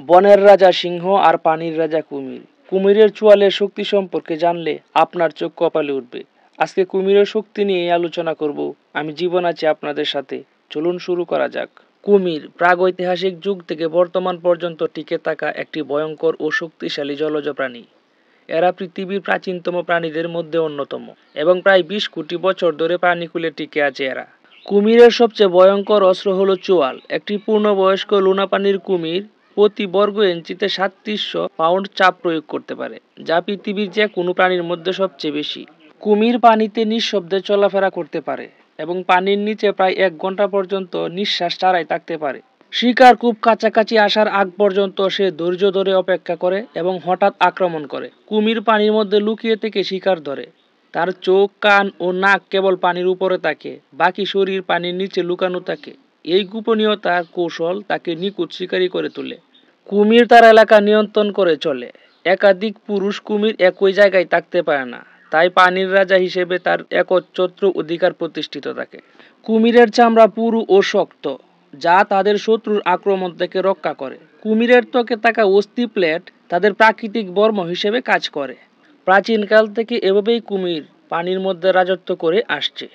বনের রাজা সিংহ আর পানির রাজা কুমির। কুমিরের চোয়ালের শক্তি সম্পর্কে জানলে আপনার চোখ কপালে উঠবে। আজকে কুমিরের শক্তি নিয়ে আলোচনা করব। আমি জীবন আছি আপনাদের সাথে। চলুন শুরু করা যাক। কুমির প্রাগৈতিহাসিক যুগ থেকে বর্তমান পর্যন্ত টিকে থাকা একটি ভয়ঙ্কর ও শক্তিশালী জলজ প্রাণী। এরা পৃথিবীর প্রাচীনতম প্রাণীদের মধ্যে অন্যতম এবং প্রায় 20 কোটি বছর ধরে প্রাণীকুলে টিকে আছে এরা। কুমিরের সবচেয়ে ভয়ঙ্কর অস্ত্র হলো চোয়াল। একটি পূর্ণবয়স্ক লোনা পানির কুমির প্রতি বর্গ ইঞ্চিতে 3700 পাউন্ড চাপ প্রয়োগ করতে পারে, যা পৃথিবীর যে কোনো প্রাণীর মধ্যে সবচেয়ে বেশি। কুমির পানিতে নিঃশব্দে চলাফেরা করতে পারে এবং পানির নিচে প্রায় 1 ঘন্টা পর্যন্ত নিঃশ্বাস ছাড়াই থাকতে পারে। শিকার খুব কাছাকাছি আসার আগ পর্যন্ত সে ধৈর্য ধরে অপেক্ষা করে এবং হঠাৎ আক্রমণ করে। কুমির পানির মধ্যে লুকিয়ে থেকে শিকার ধরে। তার চোখ, কান ও নাক কেবল পানির উপরে থাকে, বাকি শরীর পানির নিচে লুকানো থাকে। এই গোপনীয়তার কৌশল তাকে নিখুঁত শিকারী করে তোলে। কুমির তার এলাকা নিয়ন্ত্রণ করে চলে। একাধিক পুরুষ কুমির একই জায়গায় থাকতে পারে না, তাই পানির রাজা হিসেবে তার একচ্ছত্র অধিকার প্রতিষ্ঠিত থাকে। কুমিরের চামড়া পুরু ও শক্ত, যা তাদের শত্রুর আক্রমণ থেকে রক্ষা করে। কুমিরের ত্বকে থাকা অস্থি প্লেট তাদের প্রাকৃতিক বর্ম হিসেবে কাজ করে। প্রাচীনকাল থেকে এভাবেই কুমির পানির মধ্যে রাজত্ব করে আসছে।